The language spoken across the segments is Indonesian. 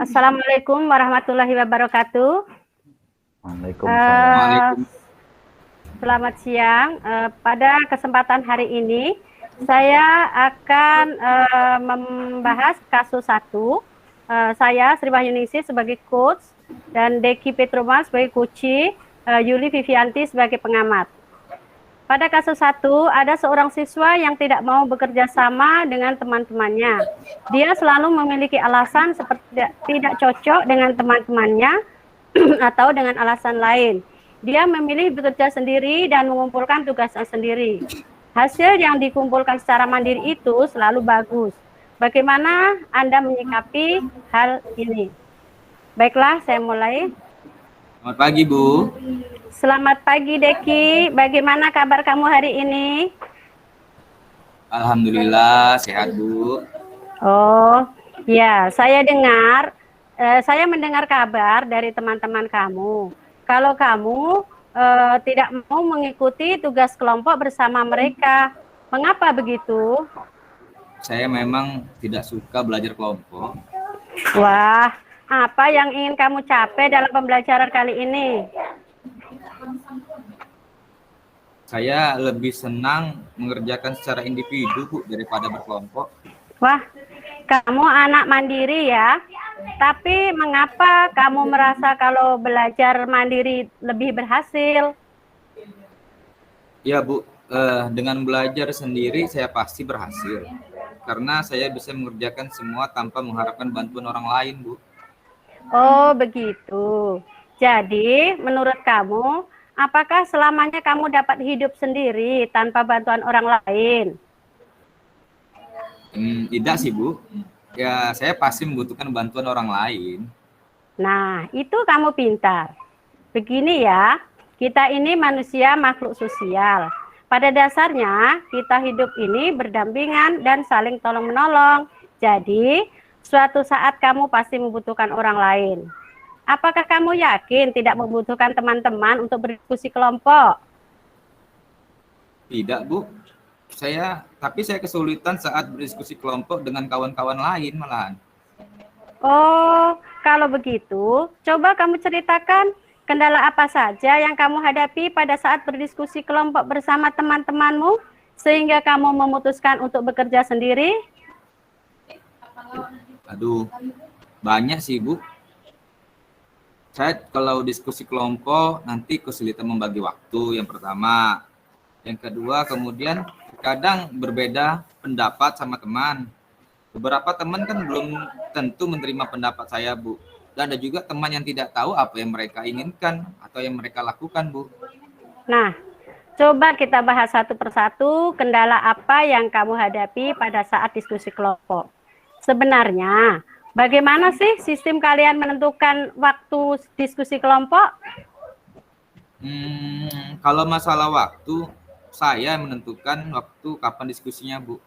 Assalamualaikum warahmatullahi wabarakatuh. Waalaikumsalam. Selamat siang. Pada kesempatan hari ini, saya akan membahas kasus 1. Saya Sri Wahyuningsih sebagai coach dan Deki Petroma sebagai coach, Yuli Vivianti sebagai pengamat. Pada kasus 1, ada seorang siswa yang tidak mau bekerja sama dengan teman-temannya. Dia selalu memiliki alasan seperti tidak cocok dengan teman-temannya atau dengan alasan lain. Dia memilih bekerja sendiri dan mengumpulkan tugasnya sendiri. Hasil yang dikumpulkan secara mandiri itu selalu bagus. Bagaimana Anda menyikapi hal ini? Baiklah, saya mulai. Selamat pagi, Bu. Selamat pagi, Deki. Bagaimana kabar kamu hari ini? Alhamdulillah, sehat, Bu. Oh, ya, saya mendengar kabar dari teman-teman kamu. Kalau kamu tidak mau mengikuti tugas kelompok bersama mereka, mengapa begitu? Saya memang tidak suka belajar kelompok. Wah, apa yang ingin kamu capai dalam pembelajaran kali ini? Saya lebih senang mengerjakan secara individu, Bu, daripada berkelompok. Wah, kamu anak mandiri ya. Tapi mengapa kamu merasa kalau belajar mandiri lebih berhasil? Ya, Bu, dengan belajar sendiri saya pasti berhasil. Karena saya bisa mengerjakan semua tanpa mengharapkan bantuan orang lain, Bu. Oh, begitu. Jadi, menurut kamu, apakah selamanya kamu dapat hidup sendiri tanpa bantuan orang lain? Tidak sih, Bu. Ya, saya pasti membutuhkan bantuan orang lain. Nah, itu kamu pintar. Begini ya, kita ini manusia makhluk sosial. Pada dasarnya, kita hidup ini berdampingan dan saling tolong-menolong. Jadi, suatu saat kamu pasti membutuhkan orang lain. Apakah kamu yakin tidak membutuhkan teman-teman untuk berdiskusi kelompok? Tidak, Bu. Tapi saya kesulitan saat berdiskusi kelompok dengan kawan-kawan lain malahan. Oh, kalau begitu, coba kamu ceritakan kendala apa saja yang kamu hadapi pada saat berdiskusi kelompok bersama teman-temanmu, sehingga kamu memutuskan untuk bekerja sendiri? Aduh, banyak sih, Bu. Saya kalau diskusi kelompok nanti kesulitan membagi waktu, yang pertama. Yang kedua, kemudian kadang berbeda pendapat sama teman. Beberapa teman kan belum tentu menerima pendapat saya, Bu. Dan ada juga teman yang tidak tahu apa yang mereka inginkan atau yang mereka lakukan, Bu. Nah, coba kita bahas satu persatu kendala apa yang kamu hadapi pada saat diskusi kelompok. Sebenarnya, bagaimana sih sistem kalian menentukan waktu diskusi kelompok? Kalau masalah waktu, saya menentukan waktu kapan diskusinya, Bu.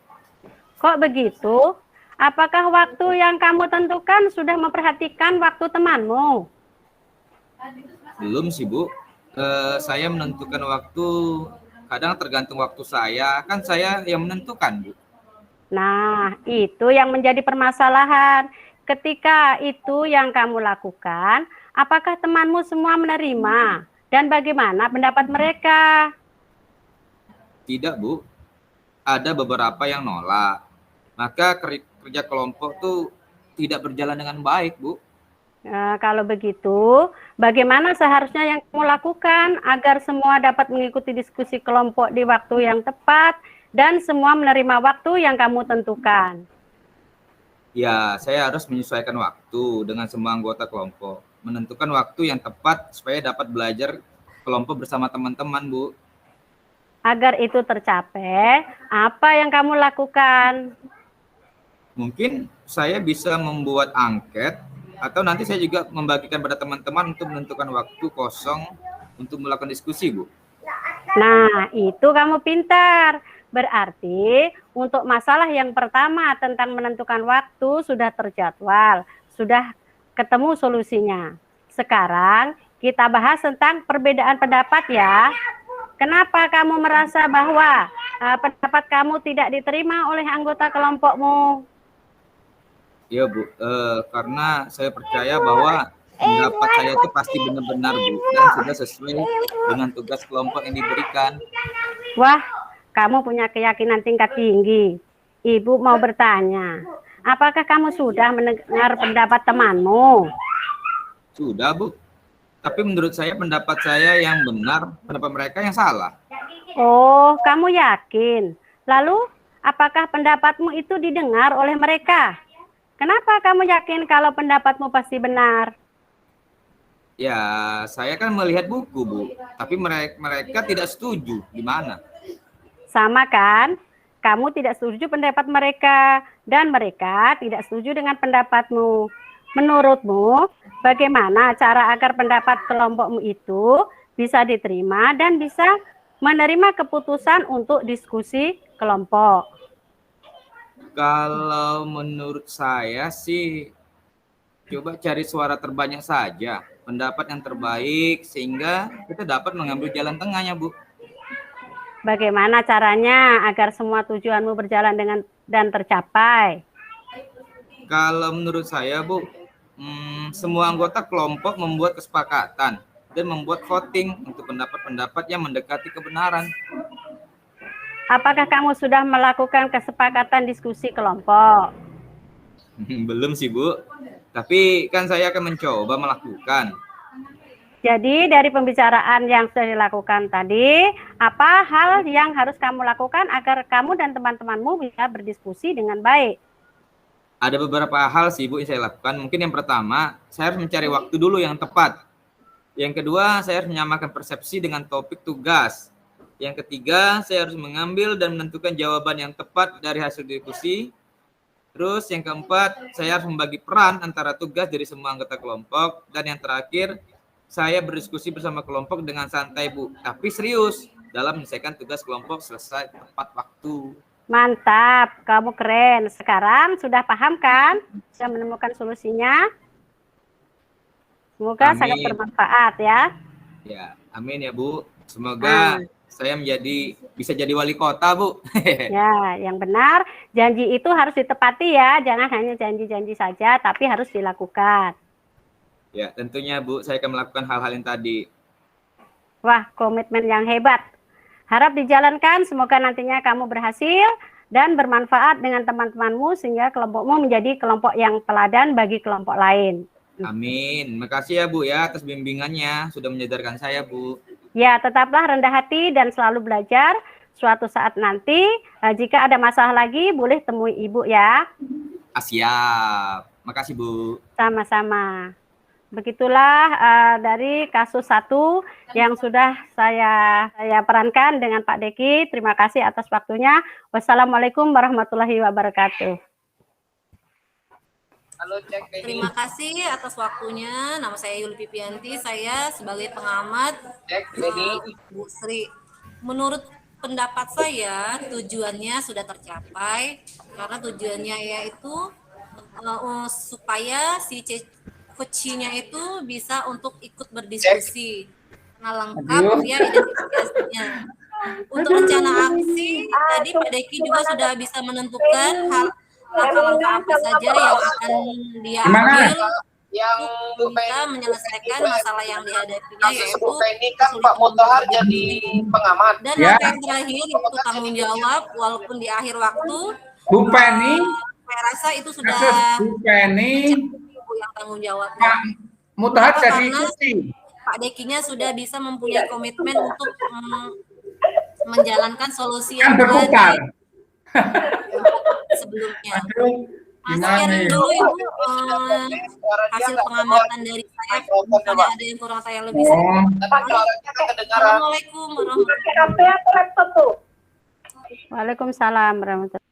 Kok begitu? Apakah waktu yang kamu tentukan sudah memperhatikan waktu temanmu? Belum sih, Bu. Saya menentukan waktu, kadang tergantung waktu saya. Kan saya yang menentukan, Bu. Nah, itu yang menjadi permasalahan. Ketika itu yang kamu lakukan, apakah temanmu semua menerima? Dan bagaimana pendapat mereka? Tidak, Bu. Ada beberapa yang nolak. Maka kerja kelompok tuh tidak berjalan dengan baik, Bu. Nah, kalau begitu, bagaimana seharusnya yang kamu lakukan agar semua dapat mengikuti diskusi kelompok di waktu yang tepat dan semua menerima waktu yang kamu tentukan? Ya, saya harus menyesuaikan waktu dengan semua anggota kelompok. Menentukan waktu yang tepat supaya dapat belajar kelompok bersama teman-teman, Bu. Agar itu tercapai, apa yang kamu lakukan? Mungkin saya bisa membuat angket atau nanti saya juga membagikan pada teman-teman untuk menentukan waktu kosong untuk melakukan diskusi, Bu. Nah, itu kamu pintar. Berarti untuk masalah yang pertama tentang menentukan waktu sudah terjadwal, sudah ketemu solusinya. Sekarang kita bahas tentang perbedaan pendapat ya. Kenapa kamu merasa bahwa pendapat kamu tidak diterima oleh anggota kelompokmu? Iya Bu, karena saya percaya bahwa pendapat saya itu pasti benar-benar Bu, dan sudah sesuai dengan tugas kelompok yang diberikan. Wah, kamu punya keyakinan tingkat tinggi. Ibu mau bertanya, apakah kamu sudah mendengar pendapat temanmu? Sudah Bu, tapi menurut saya pendapat saya yang benar, pendapat mereka yang salah. Oh, kamu yakin? Lalu, apakah pendapatmu itu didengar oleh mereka? Kenapa kamu yakin kalau pendapatmu pasti benar? Ya, saya kan melihat buku Bu, tapi mereka tidak setuju. Gimana? Sama kan? Kamu tidak setuju pendapat mereka, dan mereka tidak setuju dengan pendapatmu. Menurutmu, bagaimana cara agar pendapat kelompokmu itu bisa diterima dan bisa menerima keputusan untuk diskusi kelompok? Kalau menurut saya sih, coba cari suara terbanyak saja, pendapat yang terbaik, sehingga kita dapat mengambil jalan tengahnya Bu. Bagaimana caranya agar semua tujuanmu berjalan dengan dan tercapai? Kalau menurut saya Bu, semua anggota kelompok membuat kesepakatan dan membuat voting untuk pendapat-pendapat yang mendekati kebenaran. Apakah kamu sudah melakukan kesepakatan diskusi kelompok? Belum sih Bu, tapi kan saya akan mencoba melakukan. Jadi dari pembicaraan yang sudah dilakukan tadi, apa hal yang harus kamu lakukan agar kamu dan teman-temanmu bisa berdiskusi dengan baik? Ada beberapa hal sih Bu yang saya lakukan. Mungkin yang pertama, saya harus mencari waktu dulu yang tepat. Yang kedua, saya harus menyamakan persepsi dengan topik tugas. Yang ketiga, saya harus mengambil dan menentukan jawaban yang tepat dari hasil diskusi. Terus yang keempat, saya harus membagi peran antara tugas dari semua anggota kelompok. Dan yang terakhir, saya berdiskusi bersama kelompok dengan santai Bu, tapi serius dalam menyelesaikan tugas kelompok selesai tepat waktu. Mantap, kamu keren. Sekarang sudah paham kan? Sudah menemukan solusinya? Semoga sangat Amin. bermanfaat ya. Ya, amin ya Bu. Semoga saya bisa jadi wali kota Bu. Ya, yang benar. Janji itu harus ditepati ya. Jangan hanya janji-janji saja, tapi harus dilakukan. Ya, tentunya Bu, saya akan melakukan hal-hal yang tadi. Wah, komitmen yang hebat. Harap dijalankan, semoga nantinya kamu berhasil dan bermanfaat dengan teman-temanmu sehingga kelompokmu menjadi kelompok yang teladan bagi kelompok lain. Amin. Makasih ya Bu ya atas bimbingannya, sudah menyadarkan saya Bu. Ya, tetaplah rendah hati dan selalu belajar. Suatu saat nanti, jika ada masalah lagi, boleh temui Ibu ya. Siap. Makasih Bu. Sama-sama. Begitulah dari kasus 1 yang sudah saya perankan dengan Pak Deki. Terima kasih atas waktunya. Wassalamualaikum warahmatullahi wabarakatuh. Halo, terima kasih atas waktunya. Nama saya Yuli Pipianti. Saya sebagai pengamat Bu Sri. Menurut pendapat saya, tujuannya sudah tercapai karena tujuannya yaitu supaya si coachnya itu bisa untuk ikut berdiskusi. Nah, lengkap ya identifikasinya. Untuk rencana aksi, tadi Pak Deki juga sudah bisa menentukan langkah-langkah apa saja yang akan dia ambil untuk bisa menyelesaikan masalah yang dihadapinya, yaitu Pak Mutahar jadi pengamat. Dan langkah yang terakhir yaitu tanggung jawab, walaupun di akhir waktu. Bu Penny, saya rasa itu sudah Bu Penny, yang tanggung jawabnya. Pak Mutahar jadi ikuti. Pak Dekinya sudah bisa mempunyai komitmen untuk menjalankan solusi yang berputar sebelumnya. Sekian dulu Ibu hasil pengamatan dari saya. Misalnya ada yang kurang saya lebih. Assalamualaikum warahmatullahi wabarakatuh. Waalaikumsalam warahmatullahi wabarakatuh.